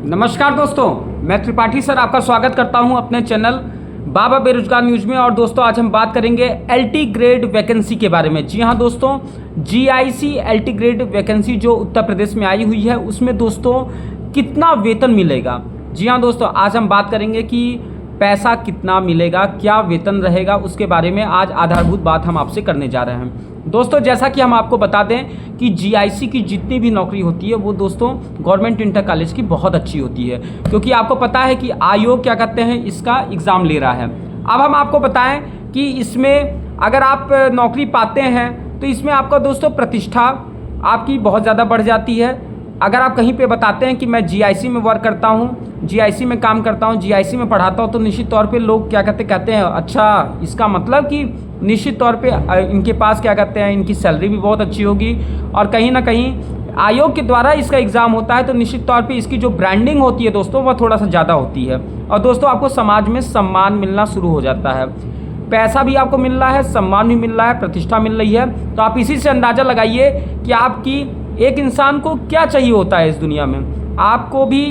नमस्कार दोस्तों, मैं त्रिपाठी सर आपका स्वागत करता हूं अपने चैनल बाबा बेरोजगार न्यूज़ में। और दोस्तों आज हम बात करेंगे एलटी ग्रेड वैकेंसी के बारे में। जी हां दोस्तों, जीआईसी एलटी ग्रेड वैकेंसी जो उत्तर प्रदेश में आई हुई है उसमें दोस्तों कितना वेतन मिलेगा। जी हां दोस्तों, आज हम बात करेंगे कि पैसा कितना मिलेगा, क्या वेतन रहेगा, उसके बारे में आज आधारभूत बात हम आपसे करने जा रहे हैं। दोस्तों जैसा कि हम आपको बता दें कि जीआईसी की जितनी भी नौकरी होती है वो दोस्तों गवर्नमेंट इंटर कॉलेज की बहुत अच्छी होती है, क्योंकि आपको पता है कि आयोग क्या कहते हैं इसका एग्ज़ाम ले रहा है। अब हम आपको बताएं कि इसमें अगर आप नौकरी पाते हैं तो इसमें आपका दोस्तों प्रतिष्ठा आपकी बहुत ज़्यादा बढ़ जाती है। अगर आप कहीं पे बताते हैं कि मैं जीआईसी में वर्क करता हूँ, जीआईसी में काम करता हूँ, जीआईसी में पढ़ाता हूँ, तो निश्चित तौर पे लोग क्या कहते हैं अच्छा, इसका मतलब कि निश्चित तौर पे इनके पास क्या कहते हैं इनकी सैलरी भी बहुत अच्छी होगी। और कहीं ना कहीं आयोग के द्वारा इसका एग्ज़ाम होता है तो निश्चित तौर पे इसकी जो ब्रांडिंग होती है दोस्तों वह थोड़ा सा ज़्यादा होती है। और दोस्तों आपको समाज में सम्मान मिलना शुरू हो जाता है, पैसा भी आपको मिल रहा है, सम्मान भी मिल रहा है, प्रतिष्ठा मिल रही है। तो आप इसी से अंदाज़ा लगाइए कि आपकी एक इंसान को क्या चाहिए होता है इस दुनिया में। आपको भी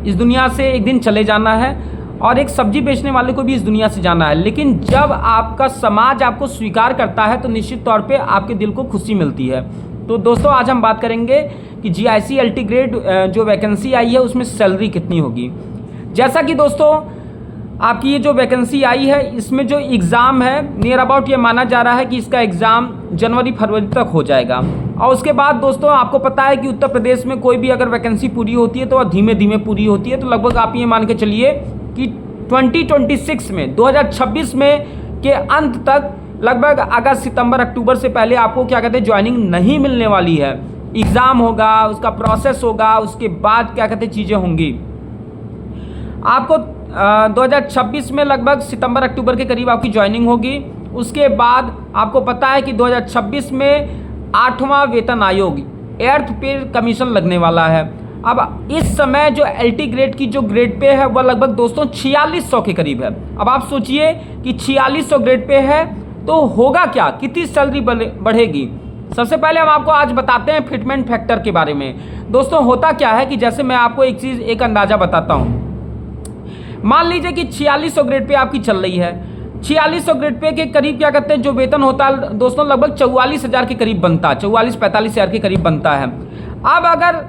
इस दुनिया से एक दिन चले जाना है और एक सब्जी बेचने वाले को भी इस दुनिया से जाना है, लेकिन जब आपका समाज आपको स्वीकार करता है तो निश्चित तौर पे आपके दिल को खुशी मिलती है। तो दोस्तों आज हम बात करेंगे कि जीआईसी एलटी ग्रेड जो वैकेंसी आई है उसमें सैलरी कितनी होगी। जैसा कि दोस्तों आपकी ये जो वैकेंसी आई है इसमें जो एग्ज़ाम है नियर अबाउट ये माना जा रहा है कि इसका एग्ज़ाम जनवरी-फरवरी तक हो जाएगा। और उसके बाद दोस्तों आपको पता है कि उत्तर प्रदेश में कोई भी अगर वैकेंसी पूरी होती है तो वह धीमे धीमे पूरी होती है। तो लगभग आप ये मान के चलिए कि 2026 में 2026 में के अंत तक लगभग अगस्त सितंबर अक्टूबर से पहले आपको क्या कहते हैं ज्वाइनिंग नहीं मिलने वाली है। एग्ज़ाम होगा, उसका प्रोसेस होगा, उसके बाद क्या कहते हैं चीज़ें होंगी। आपको 2026 में लगभग सितंबर अक्टूबर के करीब आपकी ज्वाइनिंग होगी। उसके बाद आपको पता है कि 2026 में 8वां वेतन आयोग 8th पे कमीशन लगने वाला है। अब इस समय जो एलटी ग्रेड की जो ग्रेड पे है वह लगभग दोस्तों 4600 के करीब है। अब आप सोचिए कि 4600 ग्रेड पे है तो होगा क्या, कितनी सैलरी बढ़ेगी। सबसे पहले हम आपको आज बताते हैं फिटमेंट फैक्टर के बारे में। दोस्तों होता क्या है कि जैसे मैं आपको एक अंदाज़ा बताता हूँ। मान लीजिए कि 4600 ग्रेड पे आपकी चल रही है, 4600 ग्रेड पे के करीब क्या कहते हैं जो वेतन होता है दोस्तों लगभग 44,000 के करीब बनता है, 44-45 हज़ार के करीब बनता है। अब अगर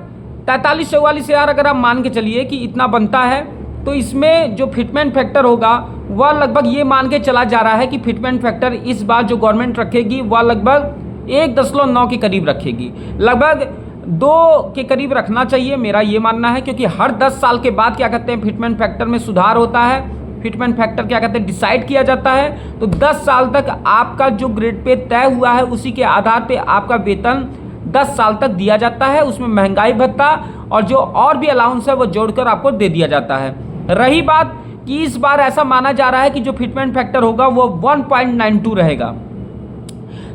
43-44 हज़ार अगर आप मान के चलिए कि इतना बनता है तो इसमें जो फिटमेंट फैक्टर होगा वह लगभग ये मान के चला जा रहा है कि फिटमेंट फैक्टर इस बार जो गवर्नमेंट रखेगी वह लगभग 1.9 के करीब रखेगी, लगभग 2 के करीब रखना चाहिए, मेरा ये मानना है। क्योंकि हर 10 साल के बाद क्या कहते हैं फिटमेंट फैक्टर में सुधार होता है, फिटमेंट फैक्टर क्या कहते हैं डिसाइड किया जाता है। तो 10 साल तक आपका जो ग्रेड पे तय हुआ है उसी के आधार पे आपका वेतन 10 साल तक दिया जाता है। उसमें महंगाई भत्ता और जो और भी अलाउंस है वो जोड़कर आपको दे दिया जाता है। रही बात कि इस बार ऐसा माना जा रहा है कि जो फिटमेंट फैक्टर होगा वो 1.92 रहेगा।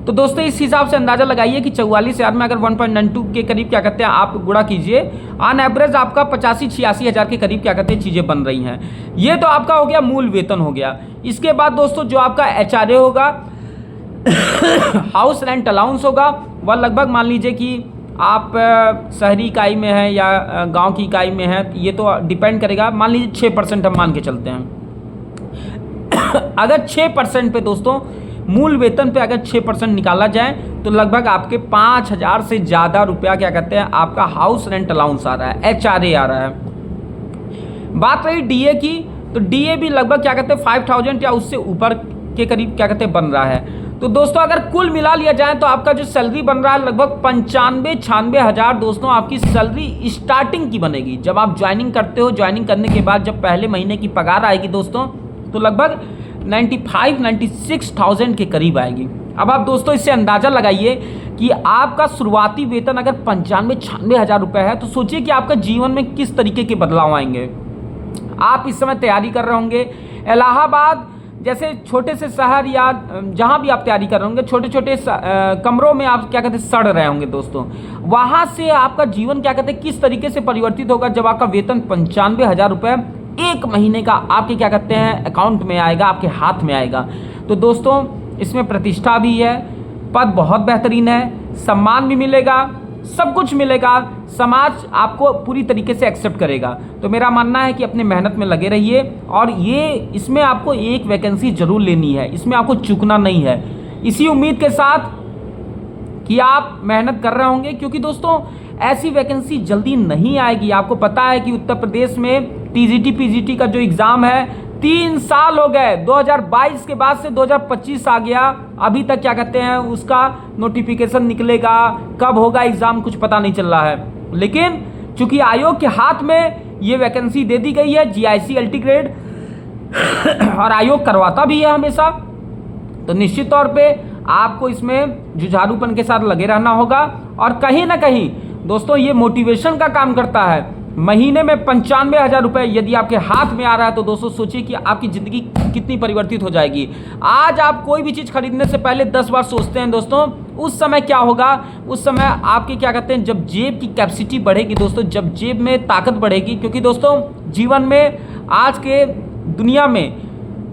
तो दोस्तों इस हिसाब से अंदाज़ा लगाइए कि 44,000 में अगर 1.92 के करीब क्या कहते हैं आप गुणा कीजिए, ऑन एवरेज आपका 85-86 हज़ार के करीब क्या कहते हैं चीज़ें बन रही हैं। ये तो आपका हो गया मूल वेतन हो गया। इसके बाद दोस्तों जो आपका एचआरए होगा हाउस रेंट अलाउंस होगा, वह लगभग मान लीजिए कि आप शहरी इकाई में हैं या गांव की इकाई में हैं, ये तो डिपेंड करेगा। मान लीजिए 6% हम मान के चलते हैं। अगर 6% पे दोस्तों मूल वेतन पे अगर 6% निकाला जाए तो लगभग आपके 5,000 से ज़्यादा रुपया क्या कहते हैं आपका हाउस रेंट अलाउंस आ रहा है, एचआरए आ रहा है। बात रही डीए की, तो डीए भी लगभग क्या कहते हैं 5,000 या उससे ऊपर के करीब क्या कहते हैं बन रहा है। तो दोस्तों अगर कुल मिला लिया जाए तो आपका जो सैलरी बन रहा है लगभग 95-96 हज़ार दोस्तों आपकी सैलरी स्टार्टिंग की बनेगी। जब आप ज्वाइनिंग करते हो, ज्वाइनिंग करने के बाद जब पहले महीने की पगार आएगी दोस्तों तो लगभग 95-96,000 के करीब आएगी। अब आप दोस्तों इससे अंदाज़ा लगाइए कि आपका शुरुआती वेतन अगर 95-96 हज़ार रुपये है तो सोचिए कि आपका जीवन में किस तरीके के बदलाव आएंगे। आप इस समय तैयारी कर रहे होंगे, इलाहाबाद जैसे छोटे से शहर या जहाँ भी आप तैयारी कर रहे होंगे, छोटे छोटे कमरों में आप क्या कहते हैं सड़ रहे होंगे दोस्तों। वहाँ से आपका जीवन क्या कहते हैं किस तरीके से परिवर्तित होगा जब आपका वेतन 95 हज़ार रुपये एक महीने का आपके क्या कहते हैं अकाउंट में आएगा, आपके हाथ में आएगा। तो दोस्तों इसमें प्रतिष्ठा भी है, पद बहुत बेहतरीन है, सम्मान भी मिलेगा, सब कुछ मिलेगा, समाज आपको पूरी तरीके से एक्सेप्ट करेगा। तो मेरा मानना है कि अपने मेहनत में लगे रहिए और इसमें आपको एक वैकेंसी जरूर लेनी है, इसमें आपको चूकना नहीं है। इसी उम्मीद के साथ कि आप मेहनत कर रहे होंगे, क्योंकि दोस्तों ऐसी वैकेंसी जल्दी नहीं आएगी। आपको पता है कि उत्तर प्रदेश में टीजीटी पीजीटी का जो एग्ज़ाम है 3 साल हो गए, 2022 के बाद से 2025 आ गया, अभी तक क्या कहते हैं उसका नोटिफिकेशन निकलेगा, कब होगा एग्ज़ाम कुछ पता नहीं चल रहा है। लेकिन चूंकि आयोग के हाथ में ये वैकेंसी दे दी गई है जीआईसी एलटी ग्रेड और आयोग करवाता भी है हमेशा, तो निश्चित तौर पे आपको इसमें जुझारूपन के साथ लगे रहना होगा। और कहीं ना कहीं दोस्तों ये मोटिवेशन का काम करता है। महीने में 95,000 रुपये यदि आपके हाथ में आ रहा है तो दोस्तों सोचिए कि आपकी ज़िंदगी कितनी परिवर्तित हो जाएगी। आज आप कोई भी चीज़ खरीदने से पहले 10 बार सोचते हैं दोस्तों, उस समय क्या होगा, उस समय आपकी क्या कहते हैं जब जेब की कैपेसिटी बढ़ेगी दोस्तों, जब जेब में ताकत बढ़ेगी। क्योंकि दोस्तों जीवन में आज के दुनिया में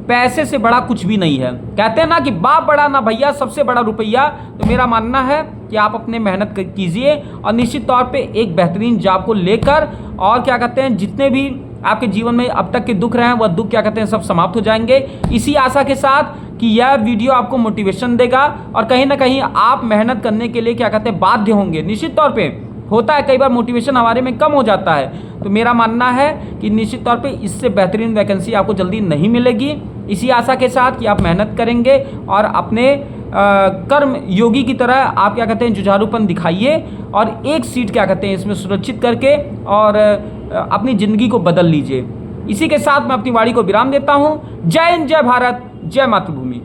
पैसे से बड़ा कुछ भी नहीं है। कहते हैं ना कि बाप बड़ा ना भैया, सबसे बड़ा रुपया। तो मेरा मानना है कि आप अपने मेहनत कीजिए और निश्चित तौर पे एक बेहतरीन जॉब को लेकर, और क्या कहते हैं जितने भी आपके जीवन में अब तक के दुख रहे हैं वह दुख क्या कहते हैं सब समाप्त हो जाएंगे। इसी आशा के साथ कि यह वीडियो आपको मोटिवेशन देगा और कहीं ना कहीं आप मेहनत करने के लिए क्या कहते हैं बाध्य होंगे। निश्चित तौर पे होता है, कई बार मोटिवेशन हमारे में कम हो जाता है, तो मेरा मानना है कि निश्चित तौर पे इससे बेहतरीन वैकेंसी आपको जल्दी नहीं मिलेगी। इसी आशा के साथ कि आप मेहनत करेंगे और अपने कर्म योगी की तरह आप क्या कहते हैं जुझारूपन दिखाइए और एक सीट क्या कहते हैं इसमें सुरक्षित करके और अपनी ज़िंदगी को बदल लीजिए। इसी के साथ मैं अपनी वाणी को विराम देता हूँ। जय हिंद, जय भारत, जय मातृभूमि।